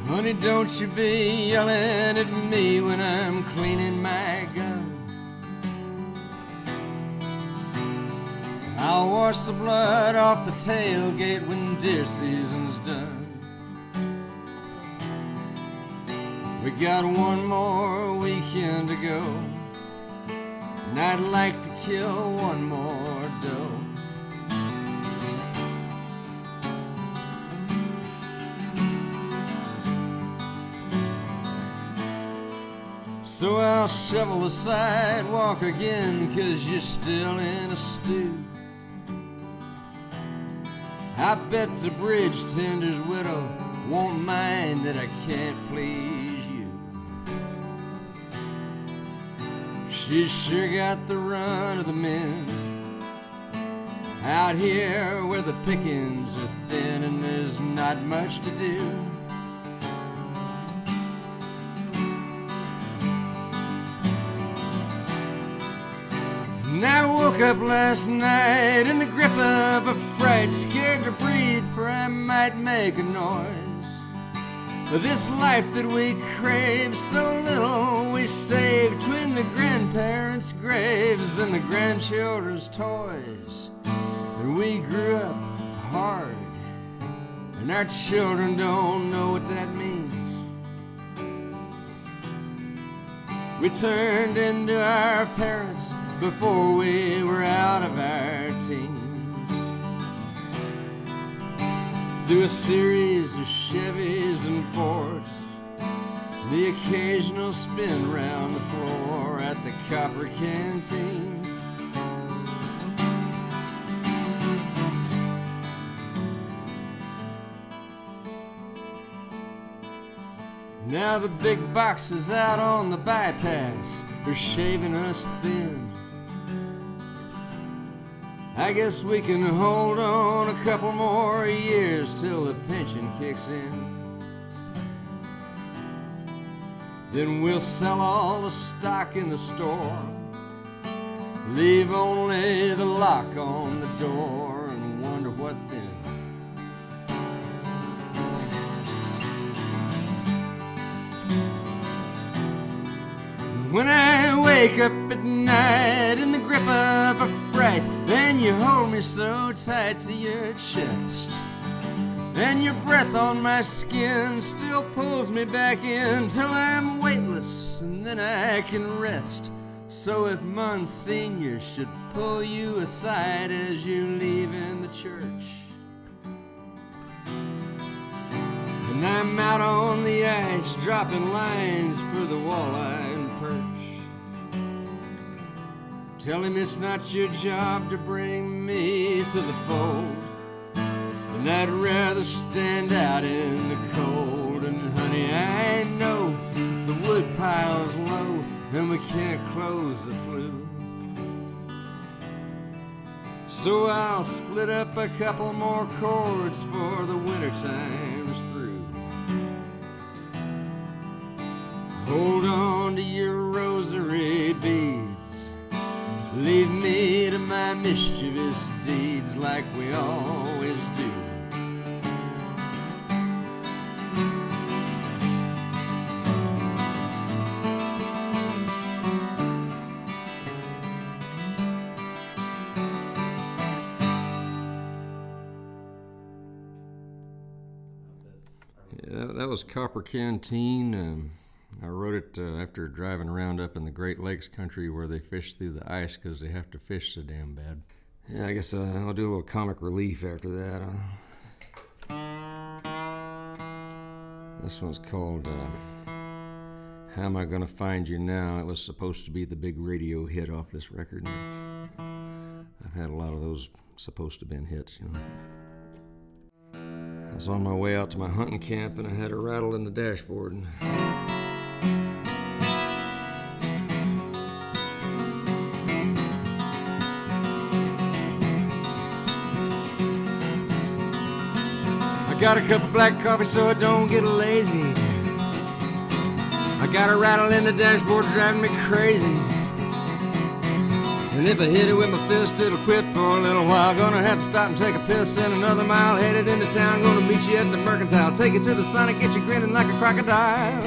Honey, don't you be yelling at me when I'm cleaning my gun. I'll wash the blood off the tailgate when deer season's done. We got one more weekend to go, and I'd like to kill one more doe. So I'll shovel the sidewalk again, 'cause you're still in a stew. I bet the bridge tender's widow won't mind that I can't please you. She's sure got the run of the men out here where the pickings are thin and there's not much to do. And I woke up last night in the grip of a fright, scared to breathe for I might make a noise. This life that we crave so little we save between the grandparents' graves and the grandchildren's toys. And we grew up hard, and our children don't know what that means. We turned into our parents before we were out of our teens. Through a series of Chevys and Fords, the occasional spin round the floor at the Copper Canteen. Now the big boxes out on the bypass are shaving us thin. I guess we can hold on a couple more years till the pension kicks in. Then we'll sell all the stock in the store, leave only the lock on the door, and wonder what then. When I wake up at night in the grip of a fright, and you hold me so tight to your chest, and your breath on my skin still pulls me back in till I'm weightless, and then I can rest. So if Monsignor should pull you aside as you leave in the church, and I'm out on the ice dropping lines for the walleye and perch, tell him it's not your job to bring me to the fold, and I'd rather stand out in the cold. And honey, I know the wood pile's low and we can't close the flue, so I'll split up a couple more chords for the winter time's through. Hold on to your rosary beads, leave me to my mischievous deeds like we always do. Yeah, that was Copper Canteen. I wrote it after driving around up in the Great Lakes country where they fish through the ice because they have to fish so damn bad. Yeah, I guess I'll do a little comic relief after that. This one's called How Am I Gonna Find You Now? It was supposed to be the big radio hit off this record. I've had a lot of those supposed to have been hits, you know. I was on my way out to my hunting camp and I had a rattle in the dashboard. I got a cup of black coffee so I don't get lazy. I got a rattle in the dashboard driving me crazy. And if I hit it with my fist, it'll quit for a little while. Gonna have to stop and take a piss in another mile. Headed into town, gonna meet you at the Mercantile. Take you to the sun and get you grinning like a crocodile.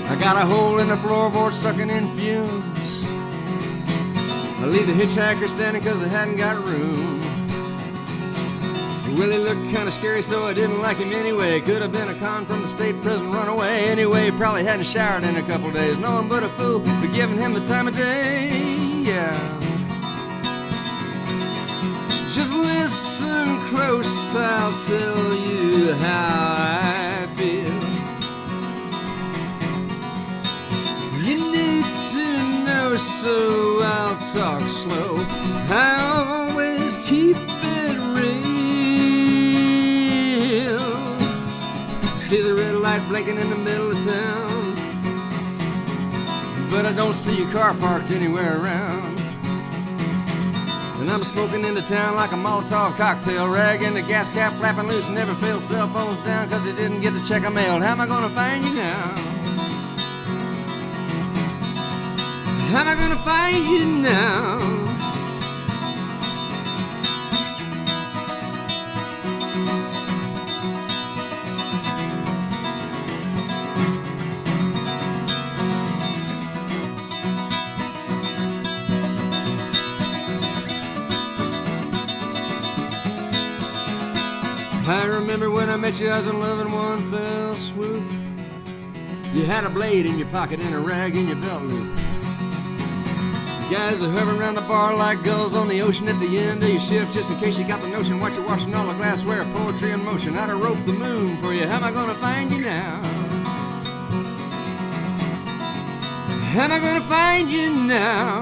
I got a hole in the floorboard sucking in fumes. I leave the hitchhiker standing cause I hadn't got room. Willie looked kinda scary so I didn't like him anyway. Could have been a con from the state prison runaway. Anyway, probably hadn't showered in a couple days. No one but a fool for giving him the time of day. Yeah. Just listen close, I'll tell you how I feel. You need to know, so I'll talk slow. I always keep it real. See the red light blinking in the middle of town, but I don't see a car parked anywhere around. And I'm smoking into town like a Molotov cocktail, rag in the gas cap flapping loose, never fails, cell phones down cause they didn't get the check I mailed. How am I gonna find you now? How am I gonna find you now? I remember when I met you, I was in love in one fell swoop. You had a blade in your pocket and a rag in your belt loop. Guys are hovering around the bar like gulls on the ocean at the end of your shift. Just in case you got the notion, watch you washing all the glassware, poetry in motion. I'd have roped the moon for you. How am I gonna find you now? How am I gonna find you now?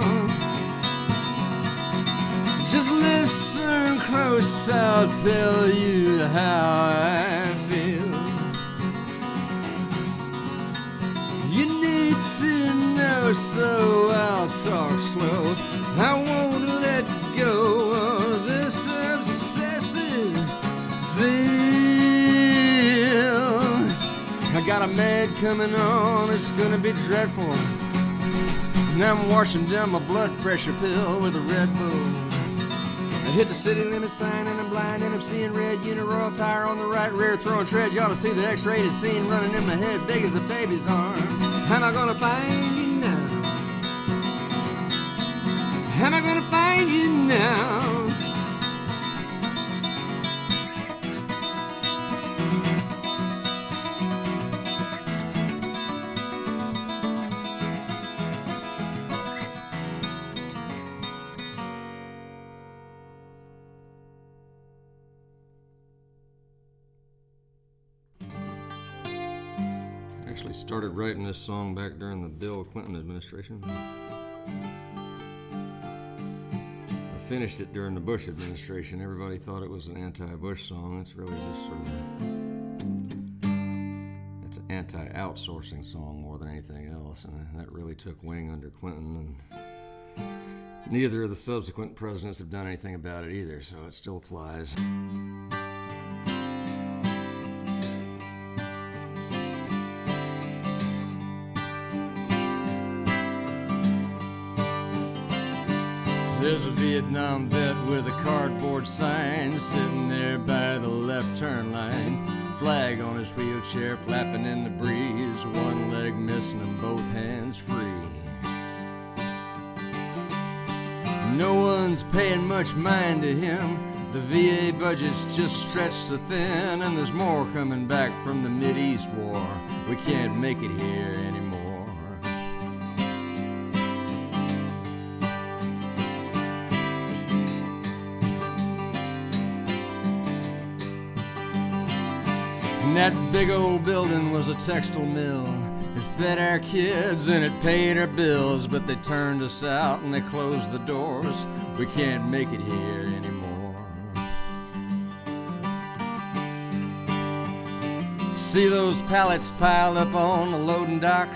Just listen close, I'll tell you how I feel. You need to know, so I'll talk slow. I won't let go of this obsessive zeal. I got a mad coming on, it's gonna be dreadful. Now I'm washing down my blood pressure pill with a Red Bull. I hit the city limit sign and I'm blind and I'm seeing red. Uniroyal tire on the right rear throwing tread. You ought to see the X-rated scene running in my head big as a baby's arm. How am I gonna find you now? How am I gonna find you now? Actually started writing this song back during the Bill Clinton administration. I finished it during the Bush administration. Everybody thought it was an anti-Bush song. It's really just sort of it's an anti-outsourcing song more than anything else, and that really took wing under Clinton, and neither of the subsequent presidents have done anything about it either, so it still applies. There's a Vietnam vet with a cardboard sign sitting there by the left turn line. Flag on his wheelchair flapping in the breeze, one leg missing and both hands free. No one's paying much mind to him. The VA budget's just stretched so thin, and there's more coming back from the Mideast war. We can't make it here anymore. And that big old building was a textile mill. It fed our kids and it paid our bills, but they turned us out and they closed the doors. We can't make it here anymore. See those pallets piled up on the loading dock?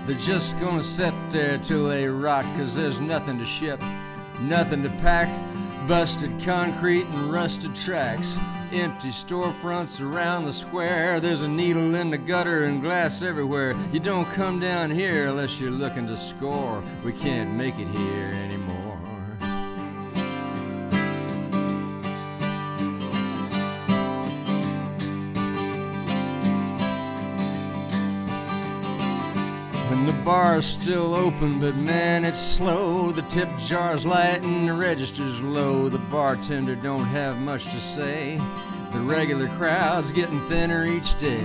They're just gonna sit there till they rot, 'cause there's nothing to ship, nothing to pack. Busted concrete and rusted tracks, empty storefronts around the square. There's a needle in the gutter and glass everywhere. You don't come down here unless you're looking to score. We can't make it here anymore. And the bar's still open, but man, it's slow. The tip jar's light and the register's low. The bartender don't have much to say. The regular crowd's getting thinner each day.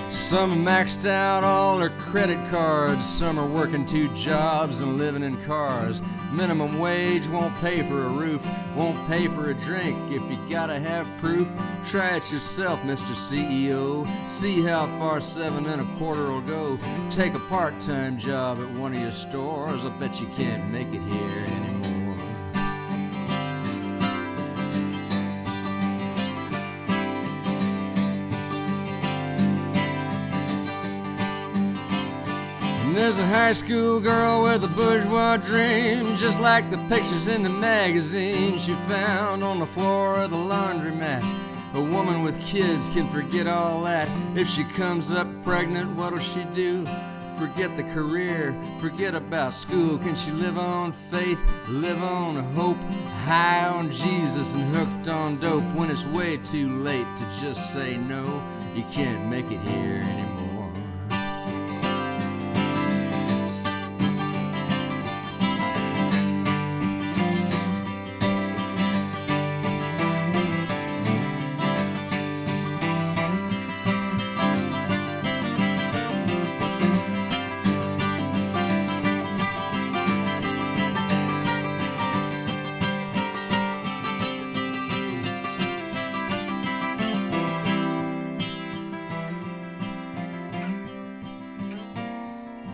Some maxed out all their credit cards. Some are working 2 jobs and living in cars. Minimum wage won't pay for a roof, won't pay for a drink. If you gotta have proof, try it yourself, Mr. CEO. See how far 7 1/4 will go. Take a part-time job at one of your stores. I bet you can't make it here anymore. There's a high school girl with a bourgeois dream, just like the pictures in the magazine she found on the floor of the laundromat. A woman with kids can forget all that. If she comes up pregnant, what'll she do? Forget the career, forget about school. Can she live on faith, live on hope, high on Jesus and hooked on dope? When it's way too late to just say no, you can't make it here anymore.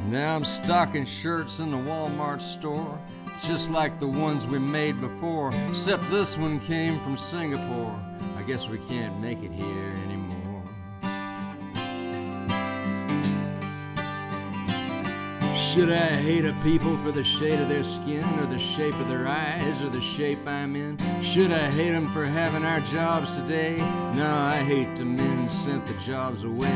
Now I'm stocking shirts in the Walmart store, just like the ones we made before, except this one came from Singapore. I guess we can't make it here anymore. Should I hate a people for the shade of their skin, or the shape of their eyes, or the shape I'm in? Should I hate them for having our jobs today? No, I hate the men sent the jobs away.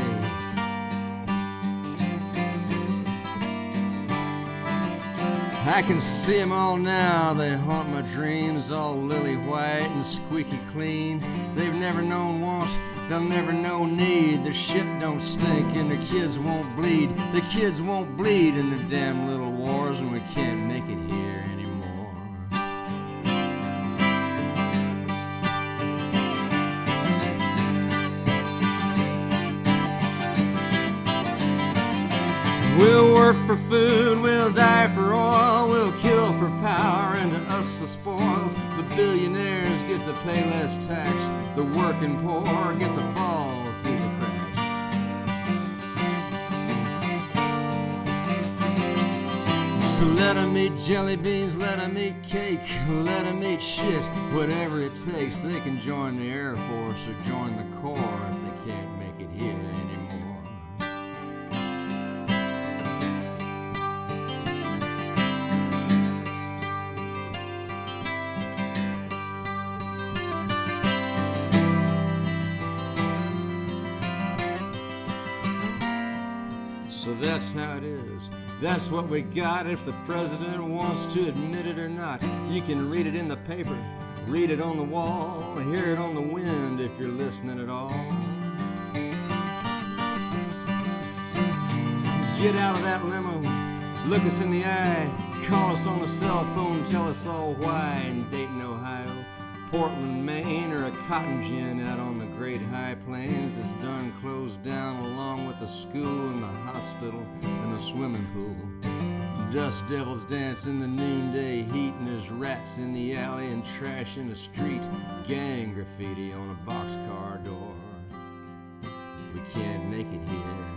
I can see them all now, they haunt my dreams, all lily white and squeaky clean. They've never known want, they'll never know need. Their shit don't stink and their kids won't bleed. The kids won't bleed in their damn little wars, and we can't make it here anymore. We'll work for food, we'll die for oil, we'll kill for power, and to us the spoils. The billionaires get to pay less tax, the working poor get to fall through the cracks. So let them eat jelly beans, let them eat cake, let them eat shit, whatever it takes. They can join the Air Force or join the Corps if they can't make it here anymore. So that's how it is. That's what we got, if the president wants to admit it or not. You can read it in the paper, read it on the wall, hear it on the wind if you're listening at all. Get out of that limo, look us in the eye, call us on the cell phone, tell us all why. In Dayton, Ohio, Portland, Maine, or a cotton gin out on the great high plains that's done closed down, along with the school and the hospital and the swimming pool. Dust devils dance in the noonday heat, and there's rats in the alley and trash in the street. Gang graffiti on a boxcar door. We can't make it here